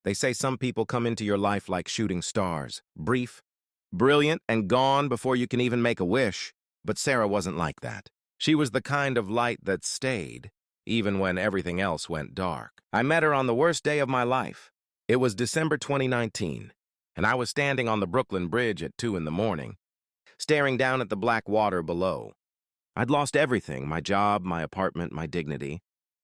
They say some people come into your life like shooting stars, brief, brilliant, and gone before you can even make a wish. But Sarah wasn't like that. She was the kind of light that stayed, even when everything else went dark. I met her on the worst day of my life. It was December 2019, and I was standing on the Brooklyn Bridge at 2 in the morning, staring down at the black water below. I'd lost everything, my job, my apartment, my dignity.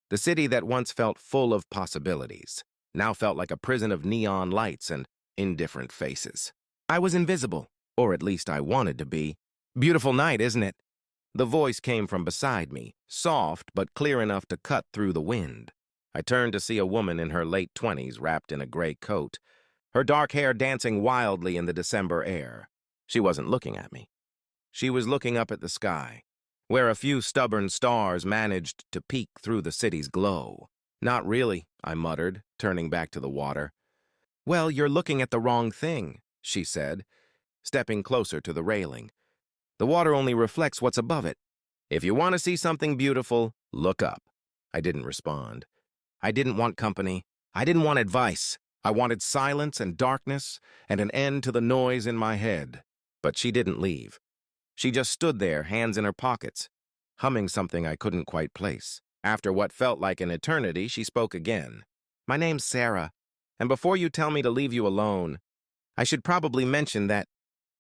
The city that once felt full of possibilities now felt like a prison of neon lights and indifferent faces. I was invisible, or at least I wanted to be. "Beautiful night, isn't it?" The voice came from beside me, soft but clear enough to cut through the wind. I turned to see a woman in her late 20s wrapped in a gray coat, her dark hair dancing wildly in the December air. She wasn't looking at me. She was looking up at the sky, where a few stubborn stars managed to peek through the city's glow. "Not really," I muttered, turning back to the water. "Well, you're looking at the wrong thing," she said, stepping closer to the railing. "The water only reflects what's above it. If you want to see something beautiful, look up." I didn't respond. I didn't want company. I didn't want advice. I wanted silence and darkness and an end to the noise in my head. But she didn't leave. She just stood there, hands in her pockets, humming something I couldn't quite place. After what felt like an eternity, she spoke again. "My name's Sarah, and before you tell me to leave you alone, I should probably mention that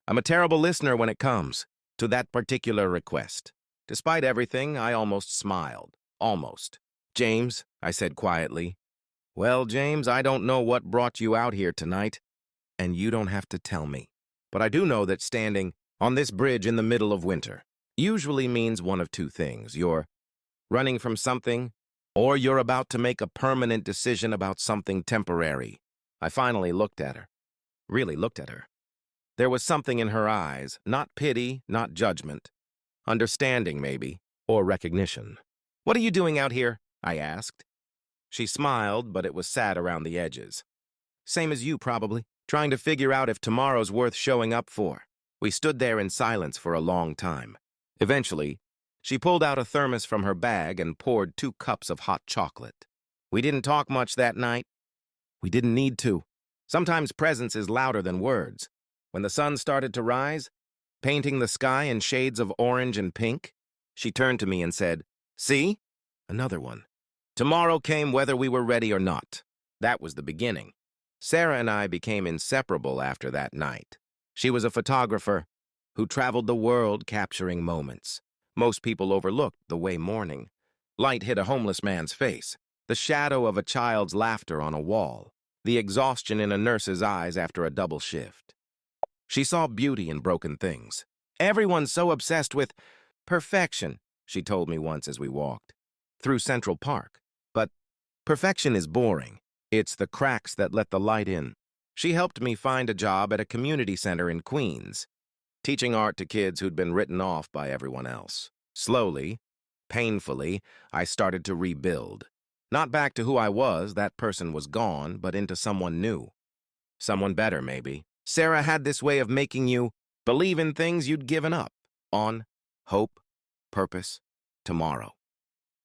I'm a terrible listener when it comes to that particular request." Despite everything, I almost smiled. Almost. "James," I said quietly. "Well, James, I don't know what brought you out here tonight, and you don't have to tell me. But I do know that standing on this bridge in the middle of winter usually means one of two things. You're running from something, or you're about to make a permanent decision about something temporary." I finally looked at her. Really looked at her. There was something in her eyes, not pity, not judgment. Understanding, maybe, or recognition. "What are you doing out here?" I asked. She smiled, but it was sad around the edges. "Same as you, probably, trying to figure out if tomorrow's worth showing up for." We stood there in silence for a long time. Eventually, she pulled out a thermos from her bag and poured 2 cups of hot chocolate. We didn't talk much that night. We didn't need to. Sometimes presence is louder than words. When the sun started to rise, painting the sky in shades of orange and pink, she turned to me and said, "See? Another one." Tomorrow came whether we were ready or not. That was the beginning. Sarah and I became inseparable after that night. She was a photographer who traveled the world capturing moments. Most people overlooked the way morning. Light hit a homeless man's face, the shadow of a child's laughter on a wall, the exhaustion in a nurse's eyes after a double shift. She saw beauty in broken things. "Everyone's so obsessed with perfection," she told me once as we walked through Central Park. But perfection is boring. It's the cracks that let the light in. She helped me find a job at a community center in Queens, teaching art to kids who'd been written off by everyone else. Slowly, painfully, I started to rebuild. Not back to who I was, that person was gone, but into someone new. Someone better, maybe. Sarah had this way of making you believe in things you'd given up on: hope, purpose, tomorrow.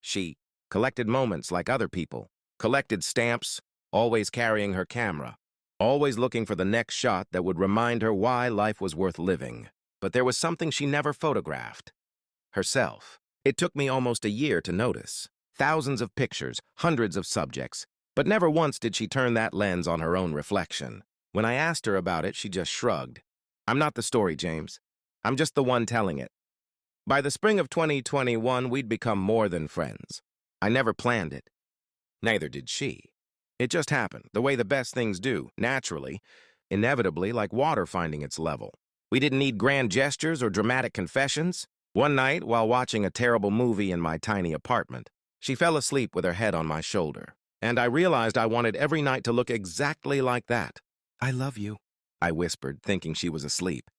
She collected moments like other people, collected stamps, always carrying her camera, always looking for the next shot that would remind her why life was worth living. But there was something she never photographed: herself. It took me almost a year to notice. Thousands of pictures, hundreds of subjects, but never once did she turn that lens on her own reflection. When I asked her about it, she just shrugged. "I'm not the story, James. I'm just the one telling it." By the spring of 2021, we'd become more than friends. I never planned it. Neither did she. It just happened, the way the best things do, naturally, inevitably, like water finding its level. We didn't need grand gestures or dramatic confessions. One night, while watching a terrible movie in my tiny apartment, she fell asleep with her head on my shoulder, and I realized I wanted every night to look exactly like that. "I love you," I whispered, thinking she was asleep.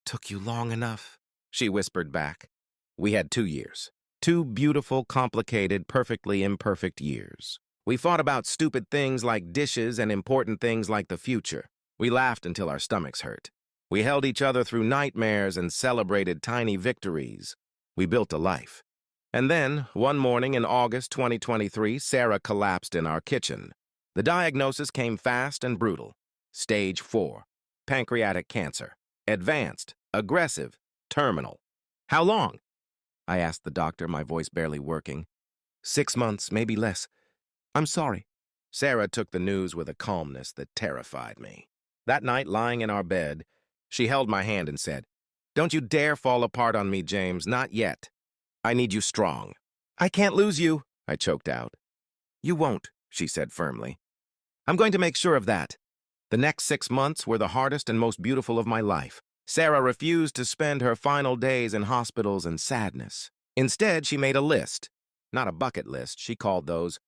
"Took you long enough," she whispered back. We had 2 years. 2 beautiful, complicated, perfectly imperfect years. We fought about stupid things like dishes and important things like the future. We laughed until our stomachs hurt. We held each other through nightmares and celebrated tiny victories. We built a life. And then, one morning in August 2023, Sarah collapsed in our kitchen. The diagnosis came fast and brutal. Stage 4, pancreatic cancer. Advanced, aggressive, terminal. How long? I asked the doctor, my voice barely working. 6 months, maybe less. I'm sorry. Sarah took the news with a calmness that terrified me. That night, lying in our bed, she held my hand and said, "Don't you dare fall apart on me, James, not yet. I need you strong." "I can't lose you," I choked out. "You won't," she said firmly. "I'm going to make sure of that." The next 6 months were the hardest and most beautiful of my life. Sarah refused to spend her final days in hospitals and sadness. Instead, she made a list. Not a bucket list, she called those.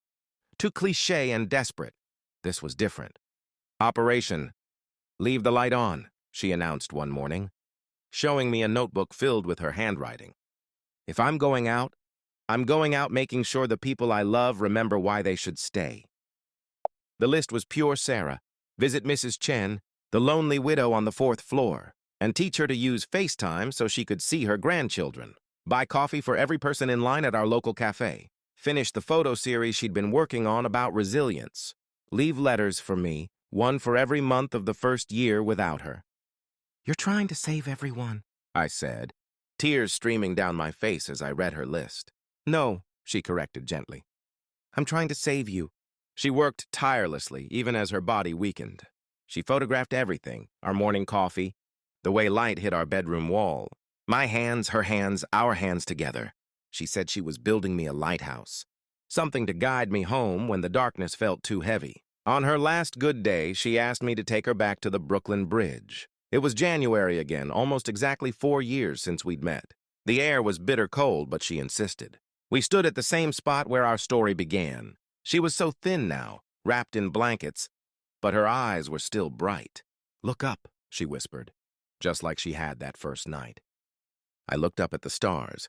Too cliché and desperate. This was different. "Operation. Leave the light on," she announced one morning, showing me a notebook filled with her handwriting. "If I'm going out making sure the people I love remember why they should stay." The list was pure Sarah. Visit Mrs. Chen, the lonely widow on the 4th floor, and teach her to use FaceTime so she could see her grandchildren. Buy coffee for every person in line at our local cafe. Finish the photo series she'd been working on about resilience. Leave letters for me, one for every month of the first year without her. "You're trying to save everyone," I said, tears streaming down my face as I read her list. "No," she corrected gently. "I'm trying to save you." She worked tirelessly, even as her body weakened. She photographed everything, our morning coffee, the way light hit our bedroom wall. My hands, her hands, our hands together. She said she was building me a lighthouse, something to guide me home when the darkness felt too heavy. On her last good day, she asked me to take her back to the Brooklyn Bridge. It was January again, almost exactly 4 years since we'd met. The air was bitter cold, but she insisted. We stood at the same spot where our story began. She was so thin now, wrapped in blankets, but her eyes were still bright. "Look up," she whispered, just like she had that first night. I looked up at the stars.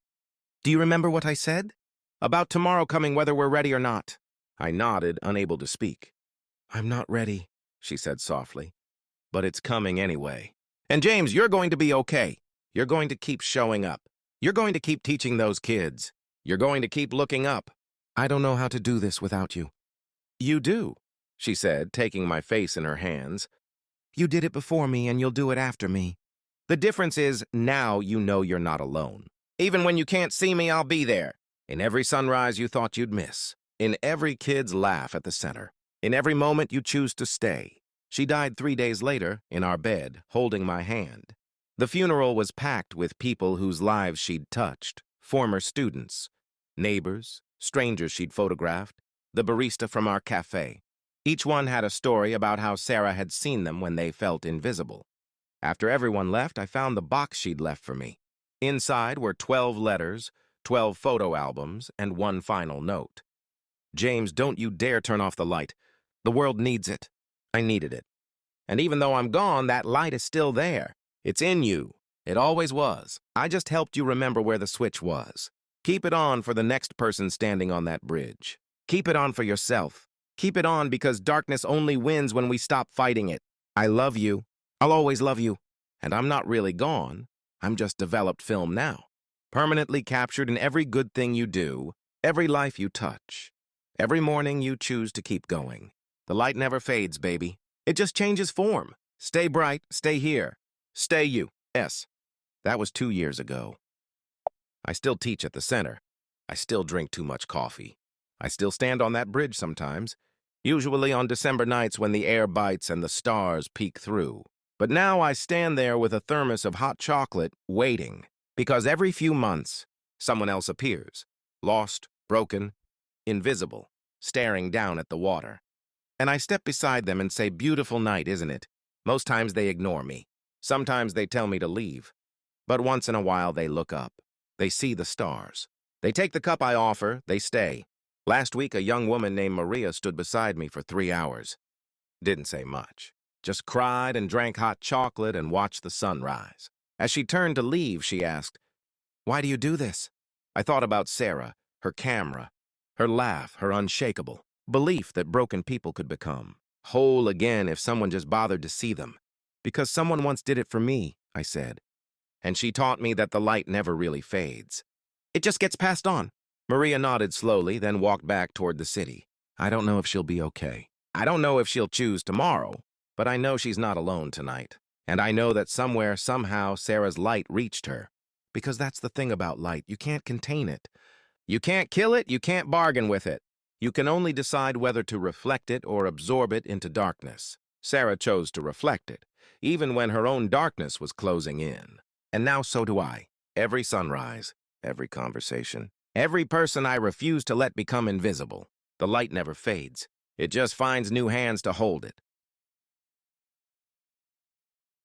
"Do you remember what I said? About tomorrow coming whether we're ready or not." I nodded, unable to speak. "I'm not ready," she said softly, "but it's coming anyway. And James, you're going to be okay. You're going to keep showing up. You're going to keep teaching those kids. You're going to keep looking up. I don't know how to do this without you." "You do," she said, taking my face in her hands. "You did it before me, and you'll do it after me. The difference is now you know you're not alone. Even when you can't see me, I'll be there. In every sunrise you thought you'd miss. In every kid's laugh at the center. In every moment you choose to stay." She died 3 days later, in our bed, holding my hand. The funeral was packed with people whose lives she'd touched, former students, neighbors, strangers she'd photographed, the barista from our cafe. Each one had a story about how Sarah had seen them when they felt invisible. After everyone left, I found the box she'd left for me. Inside were 12 letters, 12 photo albums, and one final note. "James, don't you dare turn off the light. The world needs it." I needed it. And even though I'm gone, that light is still there. It's in you. It always was. I just helped you remember where the switch was. Keep it on for the next person standing on that bridge. Keep it on for yourself. Keep it on because darkness only wins when we stop fighting it. I love you. I'll always love you. And I'm not really gone. I'm just developed film now. Permanently captured in every good thing you do, every life you touch. Every morning you choose to keep going. The light never fades, baby. It just changes form. Stay bright, stay here. Stay you. S. That was 2 years ago. I still teach at the center. I still drink too much coffee. I still stand on that bridge sometimes, usually on December nights when the air bites and the stars peek through. But now I stand there with a thermos of hot chocolate, waiting, because every few months, someone else appears, lost, broken, invisible, staring down at the water. And I step beside them and say, "Beautiful night, isn't it?" Most times they ignore me. Sometimes they tell me to leave. But once in a while they look up. They see the stars. They take the cup I offer, they stay. Last week, a young woman named Maria stood beside me for 3 hours. Didn't say much. Just cried and drank hot chocolate and watched the sun rise. As she turned to leave, she asked, "Why do you do this?" I thought about Sarah, her camera, her laugh, her unshakable belief that broken people could become whole again if someone just bothered to see them. "Because someone once did it for me," I said. And she taught me that the light never really fades. It just gets passed on. Maria nodded slowly, then walked back toward the city. I don't know if she'll be okay. I don't know if she'll choose tomorrow, but I know she's not alone tonight. And I know that somewhere, somehow, Sarah's light reached her. Because that's the thing about light. You can't contain it. You can't kill it, you can't bargain with it. You can only decide whether to reflect it or absorb it into darkness. Sarah chose to reflect it, even when her own darkness was closing in. And now so do I. Every sunrise, every conversation, every person I refuse to let become invisible. The light never fades. It just finds new hands to hold it.